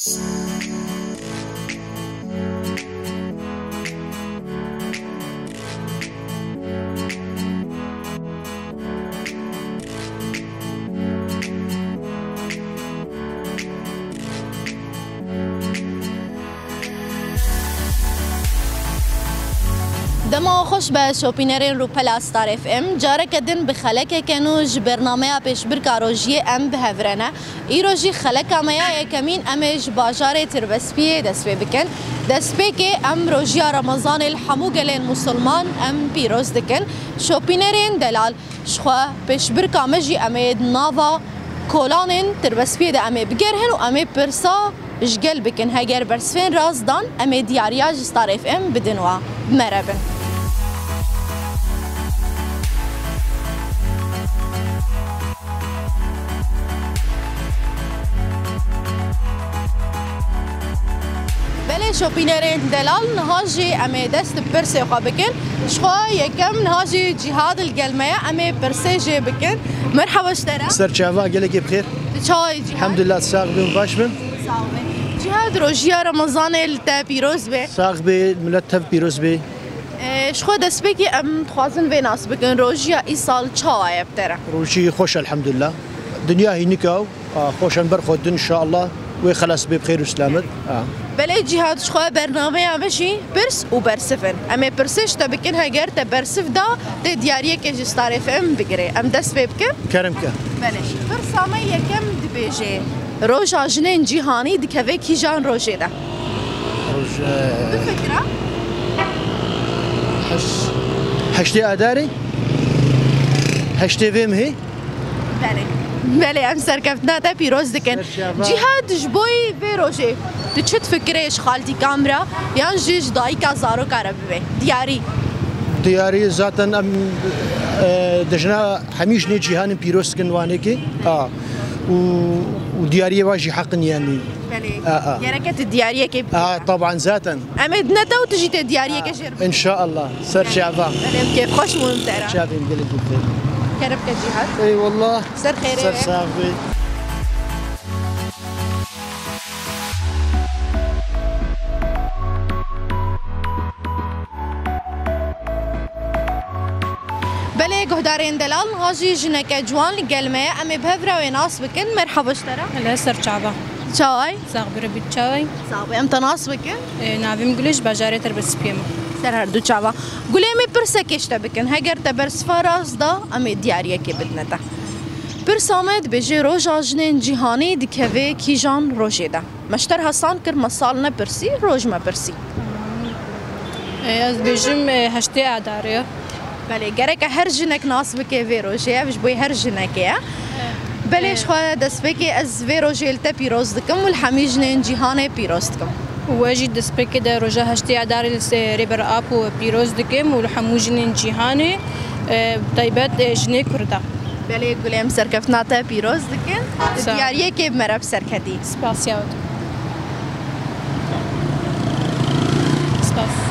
دما خوش به شوپینرین رو پلاس ستار اف ام جاره کدن به خلک کنوج برنامه پیش برکاروجی ام به هفرنه ایروجی خلک امیا یکمین امش باجار تربسپی دسپی بکن دسپی که ام روجی رمضان الحمو گلین مسلمان ام پیروز دکن شوپینرین دلال شخوا پیش برکامجی امید ناوا کولانین تربسپی ده امی بگرهن و امی پرسا جگل بکن هگر برسفین رازدان امی دیاریاج ستار اف ام بدنوا مربن شوپینرین دلال نهاجی امی دست پرسه خوا بکن شخوا یکم نهاجی جهاد القلمه امی پرسه جی بکن مرحبا اشترا سرچاوا قالك بخير چای جهاد الحمد لله ساق بن باش بن جهاد روجيا رمضان التا پیروز به ساق بي ملتف بيروز بي شخوا دست بکی ام خوازن به ناس بکن روجيا ای سال چای بتره روجي خوش الحمد لله دنيا هي نكاو خوش برخود ان شاء الله وخلاص بخير وسلامت بله جهاد شخوا برنامه امشی پرس و برسفن اما پرسش تا بکن هگر تا برسف دا تا دیاریه که جستار اف ام بگیره ام دست بی بکن كرم كه بله پرسامه یکم دبیجه روش آجنین جیهانی دکوه کی جان روشه ده روج بفکره هشتي اداري هشتي فيم هي بله بله ام سرکفتنا تا پیروز دکن جهاد جبوی به روشه تو چت فکرش خالتی کامرا یا جیج دایی که زارو کاره ببه دياري ذاتا ام دجنا حميش ني جيهان بيروس كنوانيكي ودياريه واجي حق يعني بله يركت الدياريه كيف طبعا ذاتا امد نتا وتجي الدياريه كجير ان شاء الله سر شعبا بله كيف خوش ممتعه شافي مقلد بخير كرب كجهاد اي والله سر خير سر صافي بله گهدارین دلال هاجی جنک جوان لقلمه امی بهفرا و ناس بکن مرحبا اشترا هلا سر شعبا چای صاحب ربي تشاوي صاحب ام تناس بکن نافیم گلیش بجاره تربس بیم سر هر دو چاوا گله می پرسه کشته بکن هگر تبرس فراز دا امی دیاریه که بدنتا پرس آمد بجه روژ آجنین جیهانی دکوه کیجان روژه دا مشتر حسان کر مسال نپرسی روژ ما پرسی از بیجم هشته اداره بله گرک هر جنک ناس بکه وی روژه وش بوی هر جنکه بلش خواهد دست بکی از وی روژه التا پیروز دکم والحمی جنین جیهان پیروز دکم واجی دست بکی در روژه هشته اداره ریبر آپ و پیروز دکم والحمو جنین جیهانه طیبت جنه کرده بله گلیم سرکفتنا تا پیروز دکن دیاریه که مرب سرکدی سپاسیات سپاس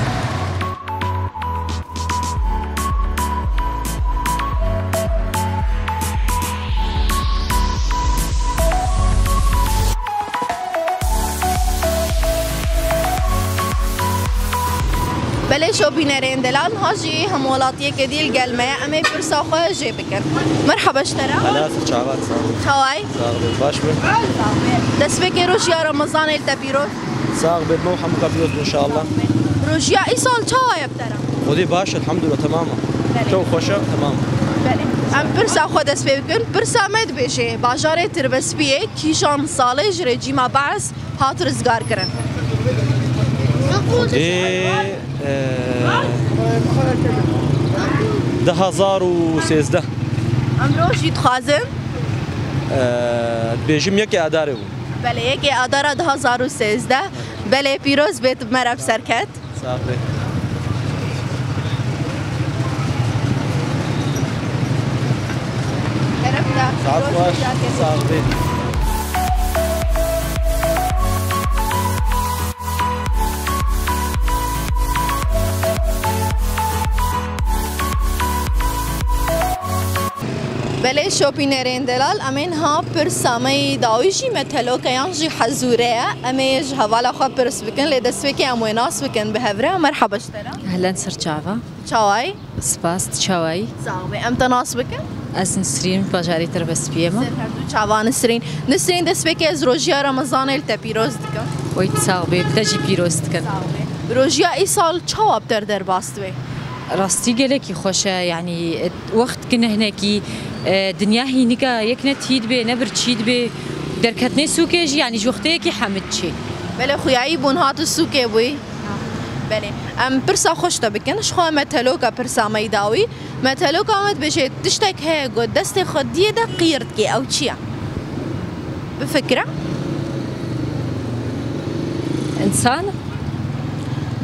بله شوپینرین دلال هاجی همولاتیه که دیل گلمه امی پرسا خواه جی بکن مرحبا اشترا هلا سر شعبات چاوای صاغ باش بن دست بکی روشیا رمضان التا پیروز صاغ بن محمد بيوت ان شاء الله روشیا ای سال چاوای بترا خذي باش الحمد لله تماما جو خوشه تمام بله ام پرسا خود دست بکن پرسا مد بشه باجار تربسپیه کیشان ساله جره جیما بعض هات رزگار کرن خذي 2013 ام روشی تخازم بيجم يكي اداره بله یکی آدارا 2013 بله پیروز بیت مرب سرکت صافي صافي بله شوپینرین دلال امین ها پر سامی داویجی متلو که یانجی حزوره امیج حوالا خواه پرس بکن لیدسوی که اموی ناس بکن به هفره مرحبا اشترا اهلا سرچاوه چاوای سپاس چاوی زاوی ام تناس بکن از نسرین باجاری تربس بیما چاوا نسرین دسوی که از روژیا رمضان التا پیروز دکن وی تصاوبی بتجی پیروست کن روژیا ای سال چاوا بتر در باستوی راستی گلکی خوشه یعنی وقت کنه هنکی دنیا هینیکا یک نتید به نبر چید به در کتنه سوکش یعنی جوخته کی حمد چی بله خویایی بون هاتو سوکه بوی بله ام پرسا خوش تا بکنش خواه متلوکا پرسا میداوی متلوکا آمد بشه تشتک های گود دست خود دیه ده قیرد که او چیه بفکره انسان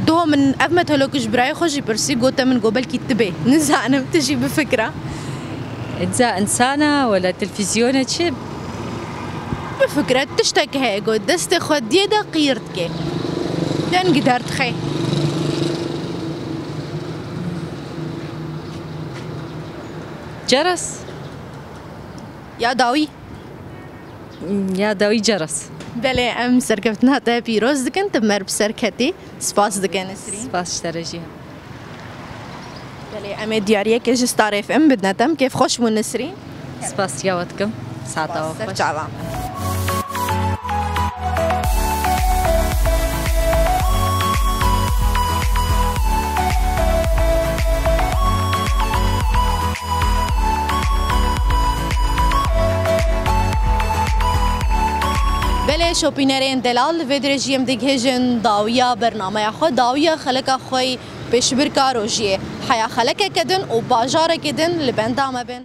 دو من اف متلوکش برای خوشی پرسی گوتا من قبل کی تبه نزانم تجي بفكره إذا إنسانة ولا تلفزيونة شيء بفكرة تشتكي هيك دست خود يدا قيرتك لأن قدرت خي جرس يا داوي جرس بله ام سرکفتنا تا پیروز دکن تمر بسرکتی سپاس دکن نسرین سپاس ترجیح بله ام دیاریه که جستار اف ام بدنتم كيف خوش بون نسرین سپاس یاوتکم ساعتا وخوش بله شوپینرین دلال و درجیم دیگهجن داویا برنامه خود داویا خلق خوی پیشبر کاروجیه حیا خلق کدن و باجار کدن لبندام بن